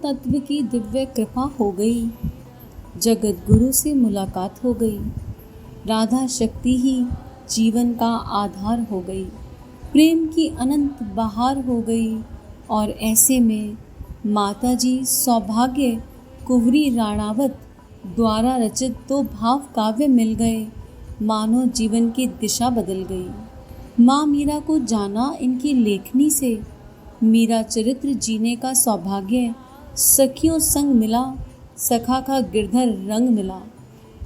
तत्व की दिव्य कृपा हो गई। जगत गुरु से मुलाकात हो गई। राधा शक्ति ही जीवन का आधार हो गई। प्रेम की अनंत बहार हो गई। और ऐसे में माताजी सौभाग्य कुंवरी राणावत द्वारा रचित दो भाव काव्य मिल गए। मानो जीवन की दिशा बदल गई। माँ मीरा को जाना इनकी लेखनी से। मीरा चरित्र जीने का सौभाग्य सखियों संग मिला। सखा का गिरधर रंग मिला।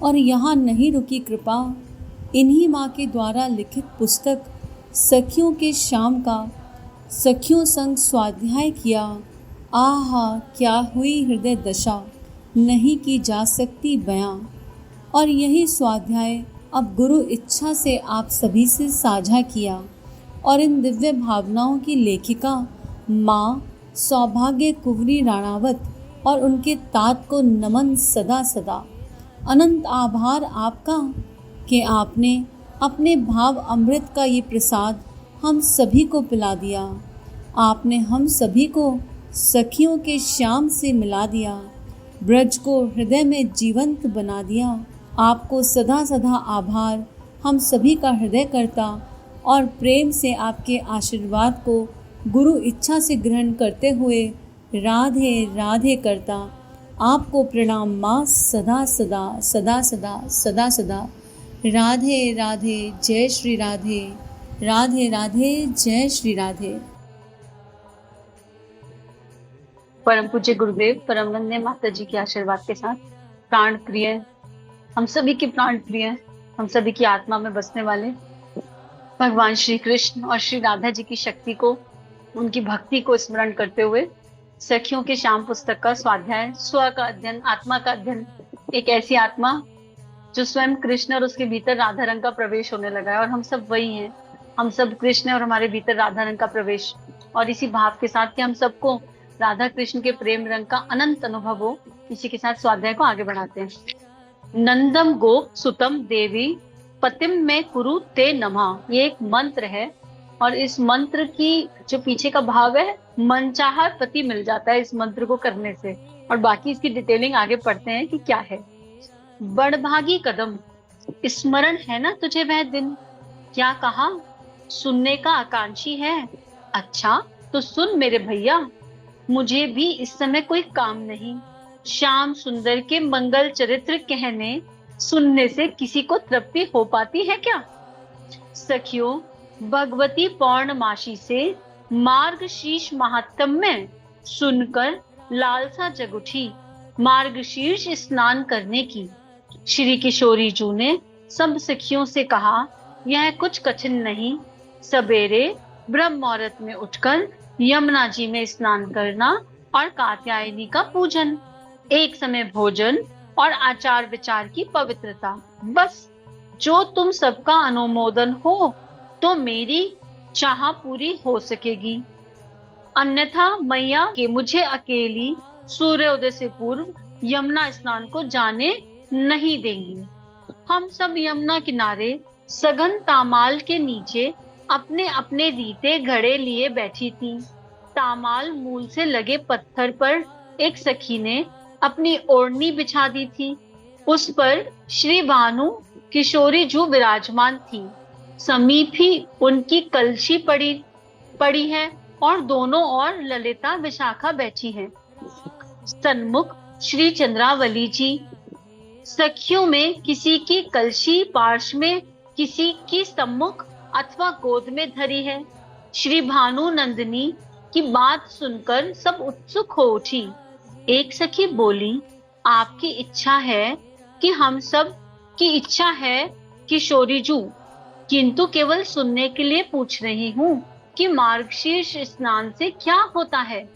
और यहाँ नहीं रुकी कृपा। इन्हीं माँ के द्वारा लिखित पुस्तक सखियों के शाम का सखियों संग स्वाध्याय किया। आहा क्या हुई हृदय दशा, नहीं की जा सकती बयां। और यही स्वाध्याय अब गुरु इच्छा से आप सभी से साझा किया। और इन दिव्य भावनाओं की लेखिका माँ सौभाग्य कुंवरी राणावत और उनके तात को नमन सदा सदा। अनंत आभार आपका कि आपने अपने भाव अमृत का ये प्रसाद हम सभी को पिला दिया। आपने हम सभी को सखियों के श्याम से मिला दिया। ब्रज को हृदय में जीवंत बना दिया। आपको सदा सदा आभार हम सभी का हृदय करता और प्रेम से आपके आशीर्वाद को गुरु इच्छा से ग्रहण करते हुए राधे राधे करता। आपको प्रणाम माँ सदा सदा सदा सदा सदा सदा। राधे राधे जय श्री राधे। राधे राधे जय श्री राधे। परम पूज्य गुरुदेव परम वंदनीय माता जी के आशीर्वाद के साथ प्राण प्रिय, हम सभी के प्राण प्रिय, हम सभी की आत्मा में बसने वाले भगवान श्री कृष्ण और श्री राधा जी की शक्ति को, उनकी भक्ति को स्मरण करते हुए सखियों के शाम पुस्तक का स्वाध्याय, स्व का अध्ययन, आत्मा का अध्ययन। एक ऐसी आत्मा जो स्वयं कृष्ण और उसके भीतर राधा रंग का प्रवेश होने लगा है। और हम सब वही हैं, हम सब कृष्ण और हमारे भीतर राधा रंग का प्रवेश। और इसी भाव के साथ कि हम सबको राधा कृष्ण के प्रेम रंग का अनंत अनुभव हो, इसी के साथ स्वाध्याय को आगे बढ़ाते हैं। नंदम गोप सुतम देवी पतिम में कुरु ते नमः, ये एक मंत्र है। और इस मंत्र की जो पीछे का भाव है, मनचाहा पति मिल जाता है इस मंत्र को करने से। और बाकी इसकी डिटेलिंग आगे पढ़ते हैं कि क्या है। बड़भागी कदम, स्मरण है ना तुझे वह दिन, क्या कहा सुनने का आकांक्षी है। अच्छा तो सुन मेरे भैया, मुझे भी इस समय कोई काम नहीं। श्याम सुंदर के मंगल चरित्र कहने सुनने से किसी को तृप्ति हो पाती है क्या। सखियों, भगवती पौर्णमासी से मार्गशीर्ष महात्म्य में सुनकर लालसा जग उठी मार्गशीर्ष स्नान करने की। श्री किशोरी जू ने सब सखियों से कहा, यह कुछ कठिन नहीं। सवेरे ब्रह्म मुहूर्त में उठकर यमुना जी में स्नान करना और कात्यायनी का पूजन, एक समय भोजन और आचार विचार की पवित्रता, बस जो तुम सबका अनुमोदन हो तो मेरी चाह पूरी हो सकेगी। अन्यथा मैया के मुझे अकेली सूर्योदय से पूर्व यमुना स्नान को जाने नहीं देंगी। हम सब यमुना किनारे सघन तामाल के नीचे अपने अपने रीते घड़े लिए बैठी थी। तामाल मूल से लगे पत्थर पर एक सखी ने अपनी ओढ़नी बिछा दी थी। उस पर श्री भानु किशोरी जू विराजमान थी। समीप ही उनकी कलशी पड़ी है और दोनों ओर ललिता विशाखा बैठी हैं। सन्मुख श्री चंद्रावली जी। सखियों में किसी की कलशी पार्श्व में, किसी की सम्मुख अथवा गोद में धरी है। श्री भानु नंदिनी की बात सुनकर सब उत्सुक हो उठी। एक सखी बोली, आपकी इच्छा है कि हम सब की इच्छा है किशोरी जू, किंतु केवल सुनने के लिए पूछ रही हूँ कि मार्गशीर्ष स्नान से क्या होता है।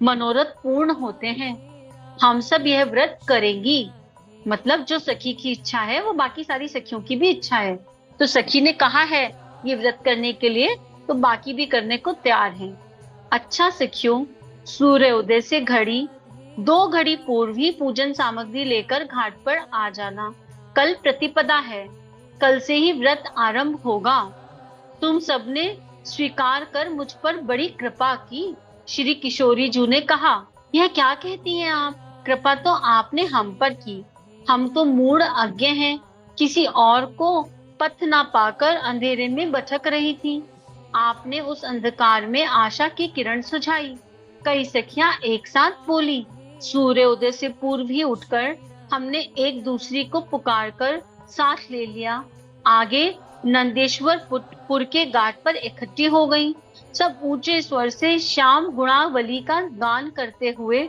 मनोरथ पूर्ण होते हैं, हम सब यह व्रत करेंगी। मतलब जो सखी की इच्छा है वो बाकी सारी सखियों की भी इच्छा है। तो सखी ने कहा है ये व्रत करने के लिए, तो बाकी भी करने को तैयार हैं। अच्छा सखियों, सूर्योदय से दो घड़ी पूर्व ही पूजन सामग्री लेकर घाट पर आ जाना। कल प्रतिपदा है, कल से ही व्रत आरंभ होगा। तुम सबने स्वीकार कर मुझ पर बड़ी कृपा की। श्री किशोरी जू ने कहा, यह क्या कहती हैं आप? कृपा तो आपने हम पर की, हम तो मूढ़ अज्ञ हैं, किसी और को पथ ना पाकर अंधेरे में भटक रही थी। आपने उस अंधकार में आशा की किरण सुझाई। कई सखियां एक साथ बोली। सूर्य उदय से पूर्व ही उठकर हमने एक दूसरी को पुकार कर साथ ले लिया। आगे नंदेश्वर पुर के घाट पर इकट्ठी हो गई। सब ऊंचे स्वर से श्याम गुणावली का गान करते हुए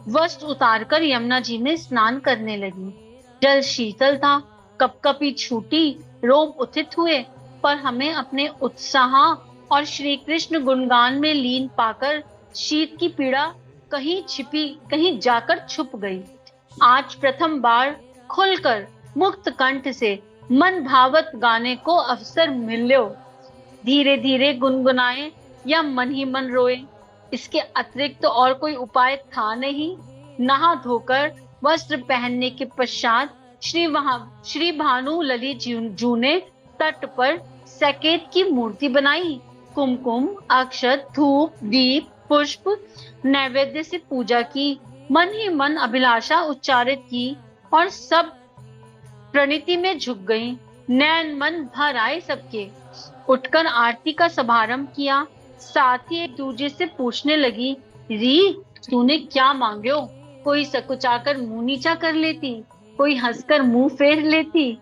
वस्त्र उतारकर यमुना जी में स्नान करने लगी। जल शीतल था, कपकपी छूटी, रोम उथित हुए, पर हमें अपने उत्साह और श्री कृष्ण गुणगान में लीन पाकर शीत की पीड़ा कहीं छिपी, कहीं जाकर छुप गई। आज प्रथम बार खुलकर मुक्त कंठ से मन भावत गाने को अवसर मिल्यो। धीरे धीरे गुनगुनाए या मन ही मन रोए, इसके अतिरिक्त तो और कोई उपाय था नहीं। नहा धोकर वस्त्र पहनने के पश्चात श्री भानु ललित जू ने तट पर सकेत की मूर्ति बनाई। कुमकुम, अक्षत, धूप, दीप, पुष्प नैवेद्य से पूजा की। मन ही मन अभिलाषा उच्चारित की और सब प्रणिति में झुक गई। नैन मन भर आए सबके। उठकर आरती का शुभारंभ किया। साथ ही एक दूसरे से पूछने लगी, री तूने क्या मांग्यो? कोई सकुचाकर मुंह नीचा कर लेती, कोई हंसकर मुंह फेर लेती,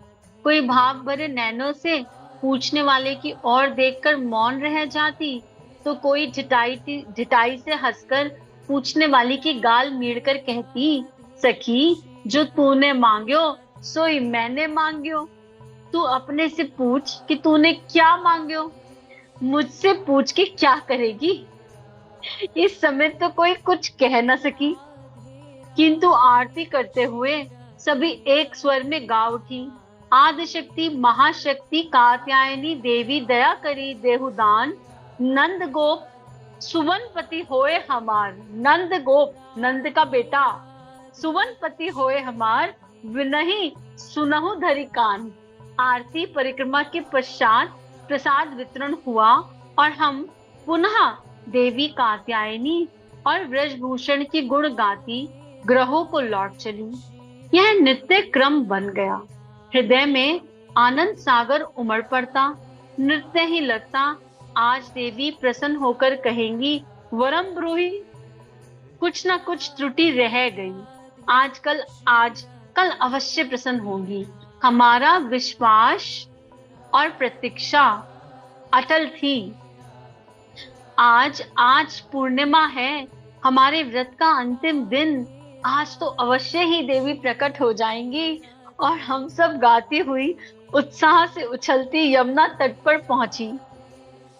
कोई भाव भरे नैनों से पूछने वाले की ओर देखकर मौन रह जाती, तो कोई झिटाई से हंसकर पूछने वाली की गाल मीड़कर कहती, सखी जो तूने मांग्यो सोई मैंने मांग्यो। तू अपने से पूछ कि तूने क्या मांग्यो, मुझसे पूछ के क्या करेगी? इस समय तो कोई कुछ कह न सकी, किंतु आरती करते हुए सभी एक स्वर में गा उठी। आदिशक्ति महाशक्ति कात्यायनी देवी दया करी देहुदान। नंद गोप सुवनपति होए हमार। नंद गोप, नंद का बेटा, सुवनपति होए हमार, विनही सुनहु धरि कान। आरती परिक्रमा के पश्चात प्रसाद वितरण हुआ और हम पुनः देवी कात्यायनी और ब्रजभूषण की गुण गाती ग्रहों को लौट चली। यह नित्य क्रम बन गया। हृदय में आनंद सागर उमड़ पड़ता। नृत्य ही लगता आज देवी प्रसन्न होकर कहेंगी, वरम ब्रूहि। कुछ ना कुछ त्रुटि रह गई। आज कल अवश्य प्रसन्न होंगी। हमारा विश्वास और प्रतीक्षा अटल थी। आज पूर्णिमा है, हमारे व्रत का अंतिम दिन। आज तो अवश्य ही देवी प्रकट हो जाएंगी। और हम सब गाती हुई उत्साह से उछलती यमुना तट पर पहुंची।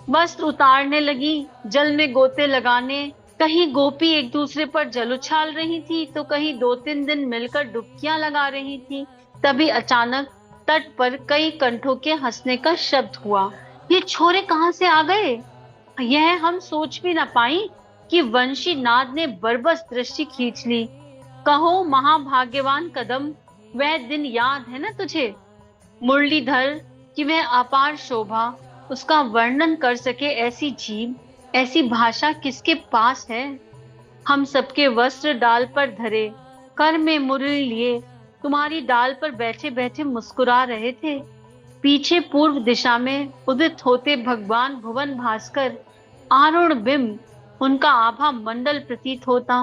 वस्त्र उतारने लगी, जल में गोते लगाने। कहीं गोपी एक दूसरे पर जल उछाल रही थी, तो कहीं 2-3 दिन मिलकर डुबकियां लगा रही थी। तभी अचानक तट पर कई कंठों के हंसने का शब्द हुआ। ये छोरे कहाँ से आ गए? यह हम सोच भी न पाई कि वंशी नाद ने बरबस दृष्टि खींच ली। कहो महाभाग्यवान कदम, वह दिन याद है ना तुझे? मुरलीधर की वह अपार शोभा, उसका वर्णन कर सके ऐसी जीभ, ऐसी भाषा किसके पास है? हम सबके वस्त्र डाल पर धरे, कर में मुरली लिए, तुम्हारी डाल पर बैठे बैठे मुस्कुरा रहे थे। पीछे पूर्व दिशा में उदित होते भगवान भुवन भास्कर, आरुण बिंब, उनका आभा मंडल प्रतीत होता।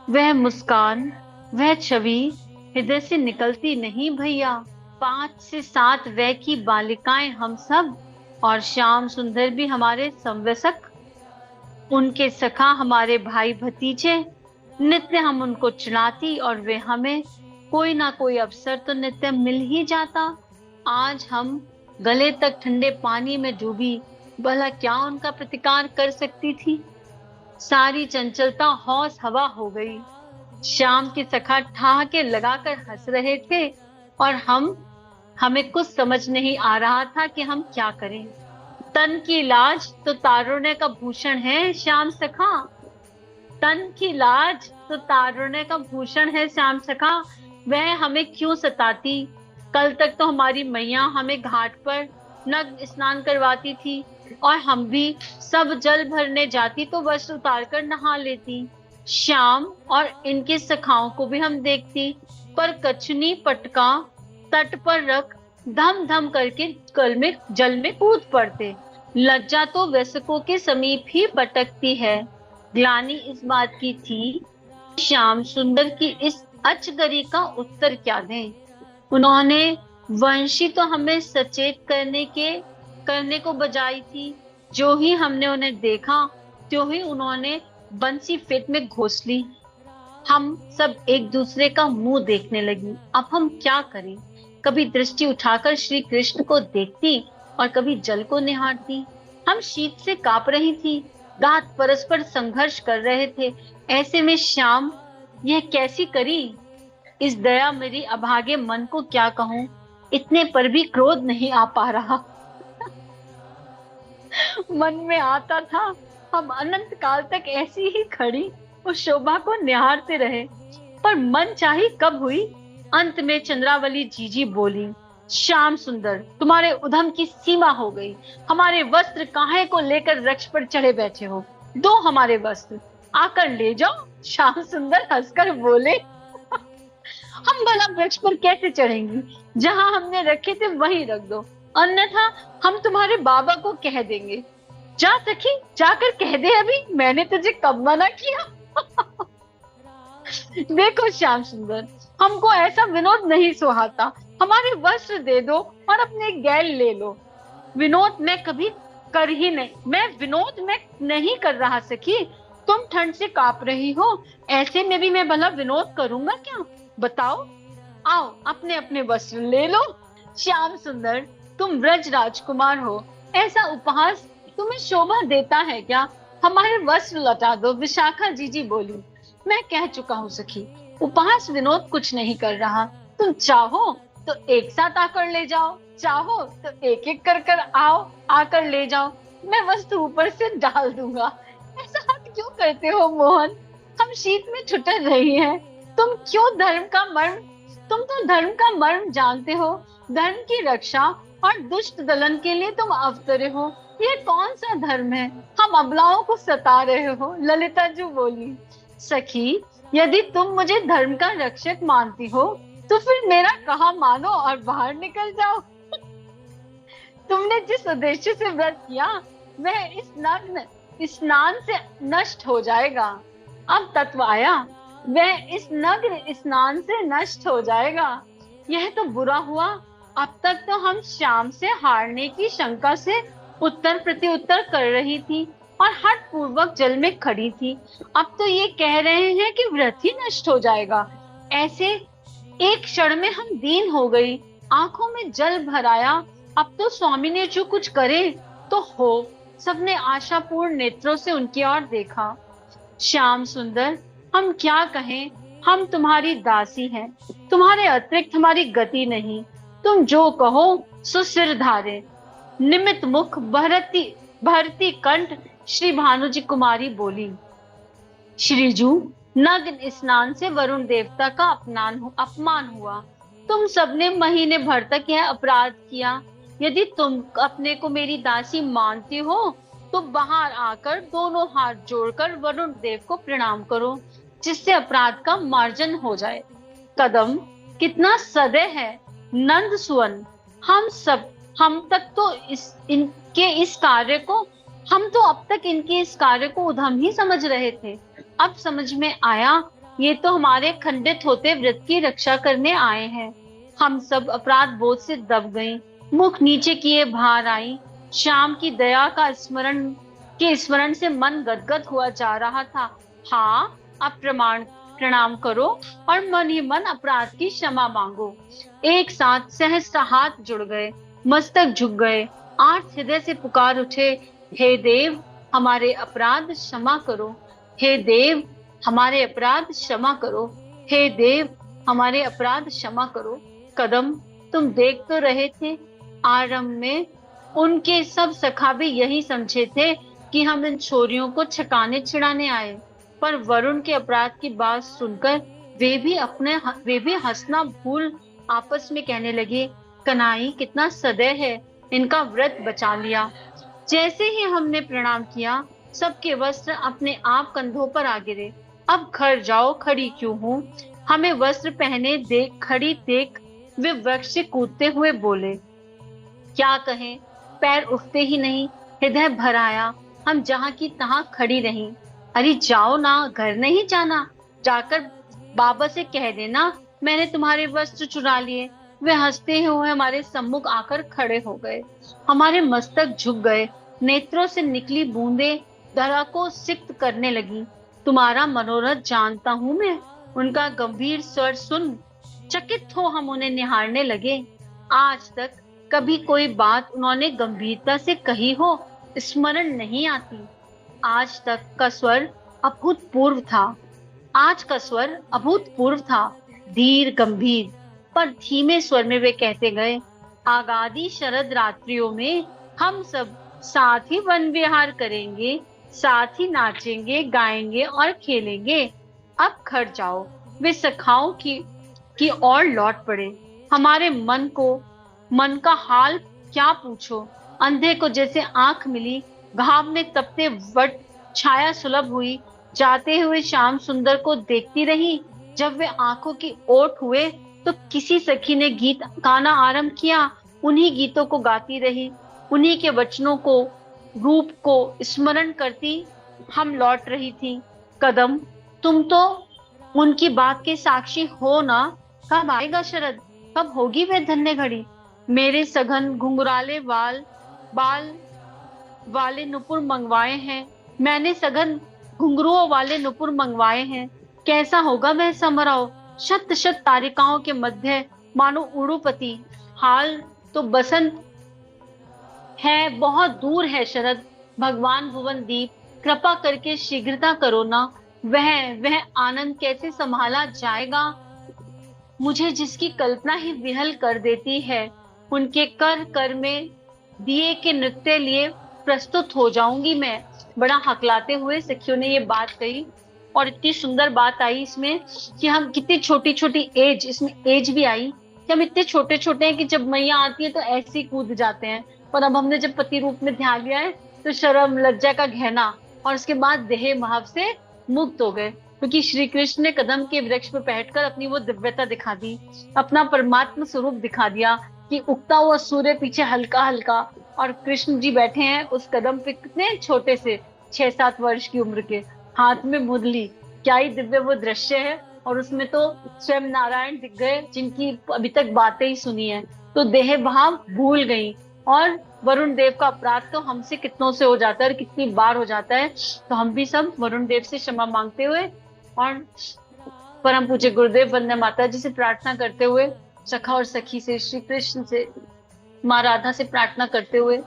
वह मुस्कान, वह छवि हृदय से निकलती नहीं भैया। 5 से 7 वह की बालिकाएं हम सब, और श्याम सुंदर भी हमारे संवसक, उनके सखा हमारे भाई भतीजे। नित्य हम उनको चुनाती और वे हमें। कोई ना कोई अवसर तो नित्य मिल ही जाता। आज हम गले तक ठंडे पानी में डूबी, भला क्या उनका प्रतिकार कर सकती थी? सारी चंचलता हौस हवा हो गई। श्याम के सखा ठहाके लगाकर हंस रहे थे और हमें कुछ समझ नहीं आ रहा था कि हम क्या करें। तन की लाज तो तारुण्य का भूषण है श्याम सखा। तन की लाज तो तारुण्य का भूषण है श्याम सखा। वह हमें क्यों सताती? कल तक तो हमारी मैया हमें घाट पर नग्न स्नान करवाती थी और हम भी सब जल भरने जाती तो वस्त्र उतार कर नहा लेती। श्याम और इनके सखाओं को भी हम देखती, पर कचनी पटका तट पर रख धम धम करके जल में कूद पड़ते। लज्जा तो वयस्कों के समीप ही पटकती है। ग्लानि इस बात की थी, श्याम सुंदर की इस अचगरी का उत्तर क्या दें। उन्होंने वंशी तो हमें सचेत करने को बजाई थी। जो ही हमने उन्हें देखा, त्यों ही उन्होंने बंसी फेट में घोंस ली। हम सब एक दूसरे का मुंह देखने लगी। अब हम क्या करें? कभी दृष्टि उठाकर श्री कृष्ण को देखती और कभी जल को निहारती। हम शीत से कांप रही थी, दांत परस्पर संघर्ष कर रहे थे। ऐसे में श्याम यह कैसी करी? इस दया मेरी अभागे मन को क्या कहूं, इतने पर भी क्रोध नहीं आ पा रहा। मन में आता था हम अनंत काल तक ऐसी ही खड़ी उस शोभा को निहारते रहे, पर मन चाही कब हुई। अंत में चंद्रावली जीजी बोली, श्याम सुंदर, तुम्हारे उधम की सीमा हो गई। हमारे वस्त्र काहे को लेकर वृक्ष पर चढ़े बैठे हो? दो हमारे वस्त्र, आकर ले जाओ। श्याम सुंदर हंसकर बोले, हम भला वृक्ष पर कैसे चढ़ेंगी? जहां हमने रखे थे वहीं रख दो, अन्यथा हम तुम्हारे बाबा को कह देंगे। जा सखी, जाकर कह दे अभी, मैंने तुझे कब मना किया। देखो श्याम सुंदर, हमको ऐसा विनोद नहीं सुहाता। हमारे वस्त्र दे दो और अपने गैल ले लो। विनोद मैं कभी कर ही नहीं, मैं विनोद में नहीं कर रहा सखी। तुम ठंड से कांप रही हो, ऐसे में भी मैं भला विनोद करूंगा क्या? बताओ, आओ अपने अपने वस्त्र ले लो। श्याम सुंदर, तुम व्रज राजकुमार हो, ऐसा उपहास तुम्हें शोभा देता है क्या? हमारे वस्त्र लौटा दो। विशाखा जीजी बोली, मैं कह चुका हूँ सखी, उपहास विनोद कुछ नहीं कर रहा। तुम चाहो तो एक साथ आकर ले जाओ, चाहो तो एक एक कर आओ, आकर ले जाओ। मैं वस्त्र ऊपर से डाल दूंगा। ऐसा हाथ क्यों करते हो मोहन? हम शीत में ठुठर रही हैं। तुम तो धर्म का मर्म जानते हो। धर्म की रक्षा और दुष्ट दलन के लिए तुम अवतरे हो। ये कौन सा धर्म है? हम अबलाओं को सता रहे हो। ललिता जी बोली, सखी, यदि तुम मुझे धर्म का रक्षक मानती हो तो फिर मेरा कहा मानो और बाहर निकल जाओ। तुमने जिस उद्देश्य से व्रत किया वह इस नग्न स्नान से नष्ट हो जाएगा। अब तत्व आया, वह इस नग्न स्नान से नष्ट हो जाएगा। यह तो बुरा हुआ। अब तक तो हम श्याम से हारने की शंका से उत्तर प्रत्युत्तर कर रही थी और हठ पूर्वक जल में खड़ी थी। अब तो ये कह रहे हैं कि व्रत ही नष्ट हो जाएगा। ऐसे एक क्षण में हम दीन हो गई, आंखों में जल भर आया। अब तो स्वामी ने जो कुछ करे तो हो। सबने आशापूर्ण नेत्रों से उनकी ओर देखा। श्याम सुंदर, हम क्या कहें? हम तुम्हारी दासी हैं, तुम्हारे अतिरिक्त हमारी गति नहीं। तुम जो कहो सो सिर धारे। निमित मुख भरती कंठ श्री भानुजी कुमारी बोली, श्रीजू, नग्न स्नान से वरुण देवता का अपमान हुआ। तुम सबने महीने भर तक यह अपराध किया। यदि तुम अपने को मेरी दासी मानती हो तो बाहर आकर दोनों हाथ जोड़कर वरुण देव को प्रणाम करो, जिससे अपराध का मार्जन हो जाए। कदम कितना सदय है नंद सुवन। हम तक तो अब तक इनके इस कार्य को उधम ही समझ रहे थे। अब समझ में आया ये तो हमारे खंडित होते व्रत की रक्षा करने आए हैं। हम सब अपराध बोध से दब गए, मुख नीचे किए बाहर आई। श्याम की दया का स्मरण से मन गदगद हुआ जा रहा था। हाँ, अब प्रणाम करो और मन ही मन अपराध की क्षमा मांगो। एक साथ सहस्त्र हाथ जुड़ गए, मस्तक झुक गए, आर्त हृदय से पुकार उठे, हे देव, हमारे अपराध क्षमा करो। हे देव, हमारे अपराध क्षमा करो। हे देव, हमारे अपराध क्षमा करो। कदम, तुम देख तो रहे थे, आरंभ में उनके सब सखा भी यही समझे थे कि हम इन छोरियों को छकाने छिड़ाने आए। पर वरुण के अपराध की बात सुनकर वे भी हंसना भूल आपस में कहने लगे, कन्हई कितना सदय है, इनका व्रत बचा लिया। जैसे ही हमने प्रणाम किया, सबके वस्त्र अपने आप कंधों पर आ गिरे। अब घर जाओ, खड़ी क्यों हूँ? हमें वस्त्र पहने देख, खड़ी देख। वे वृक्ष से कूदते हुए बोले, क्या कहें, पैर उठते ही नहीं, हृदय भर आया, हम जहां की तहां खड़ी रहीं। अरे जाओ ना, घर नहीं जाना, जाकर बाबा से कह देना मैंने तुम्हारे वस्त्र चुरा लिए। वे हंसते हुए हमारे सम्मुख आकर खड़े हो गए, हमारे मस्तक झुक गए, नेत्रों से निकली बूंदें धरा को सिक्त करने लगी। तुम्हारा मनोरथ जानता हूं मैं। उनका गंभीर स्वर सुन चकित हो हम उन्हें निहारने लगे। आज तक कभी कोई बात उन्होंने गंभीरता से कही हो स्मरण नहीं आती। आज तक का स्वर अभूतपूर्व था। आज का स्वर अभूतपूर्व था, धीर गंभीर, पर धीमे स्वर में वे कहते गए, आगाधी शरद रात्रियों में हम सब साथ ही वन विहार करेंगे, साथ ही नाचेंगे, गाएंगे और खेलेंगे। अब घर जाओ। वे सखाओं की ओर लौट पड़े। हमारे मन का हाल क्या पूछो। अंधे को जैसे आंख मिली, घाम में तपते वट छाया सुलभ हुई। जाते हुए श्याम सुंदर को देखती रही। जब वे आंखों की ओट हुए तो किसी सखी ने गीत गाना आरंभ किया। उन्हीं गीतों को गाती रही, उन्हीं के वचनों को, रूप को स्मरण करती हम लौट रही थी। कदम, तुम तो उनकी बात के साक्षी हो ना। कब आएगा शरद, कब होगी वे धन्य घड़ी? मेरे सघन घुंघराले बाल वाले नुपुर मंगवाए हैं। मैंने सघन घुंघरुओं वाले नुपुर मंगवाए हैं। कैसा होगा वह समारोह, शत शत तारिकाओं के मध्य मानो उड़ूपति। हाल तो बसंत है, बहुत दूर है शरद। भगवान भुवन दीप, कृपा करके शीघ्रता करो ना। वह आनंद कैसे संभाला जाएगा? मुझे जिसकी कल्पना ही विहल कर देती है, उनके कर कर में दिए के नृत्य लिए प्रस्तुत हो जाऊंगी मैं। बड़ा हकलाते हुए सखियों ने ये बात कही और इतनी सुंदर बात आई इसमें कि हम कितनी छोटी छोटी एज, इसमें एज भी आई कि हम इतने छोटे छोटे हैं कि जब मैया आती है तो ऐसे ही कूद जाते हैं। पर अब हमने जब पति रूप में ध्यान लिया है तो शर्म लज्जा का गहना और उसके बाद देह भाव से मुक्त हो गए, क्योंकि श्री कृष्ण ने कदम के वृक्ष पर बैठकर अपनी वो दिव्यता दिखा दी, अपना परमात्मा स्वरूप दिखा दिया कि उगता हुआ सूर्य पीछे हल्का हल्का और कृष्ण जी बैठे हैं उस कदम पे, कितने छोटे से 6-7 वर्ष की उम्र के, हाथ में मुरली। क्या ही दिव्य वो दृश्य है। और उसमें तो स्वयं नारायण दिख गए जिनकी अभी तक बातें ही सुनी है, तो देह भाव भूल गई। और वरुण देव का अपराध तो हमसे कितनों से हो जाता है और कितनी बार हो जाता है, तो हम भी सब वरुण देव से क्षमा मांगते हुए और परम पूज्य गुरुदेव वंदना माता जी से प्रार्थना करते हुए, सखा और सखी से, श्री कृष्ण से, माँ राधा से प्रार्थना करते हुए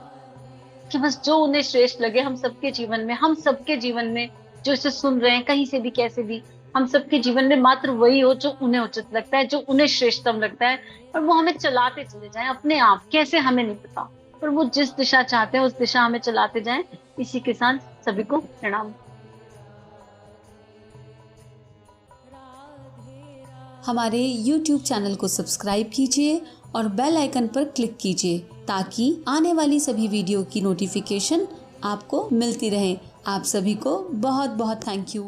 कि बस जो उन्हें श्रेष्ठ लगे हम सबके जीवन में जो इसे सुन रहे हैं कहीं से भी कैसे भी, हम सबके जीवन में मात्र वही हो जो उन्हें उचित लगता है, जो उन्हें श्रेष्ठतम लगता है, और वो हमें चलाते चले जाएं अपने आप। कैसे हमें नहीं पता, पर वो जिस दिशा चाहते हैं उस दिशा हमें चलाते जाएं। इसी के साथ सभी को प्रणाम। हमारे YouTube चैनल को सब्सक्राइब कीजिए और बेल आइकन पर क्लिक कीजिए ताकि आने वाली सभी वीडियो की नोटिफिकेशन आपको मिलती रहे। आप सभी को बहुत बहुत थैंक यू।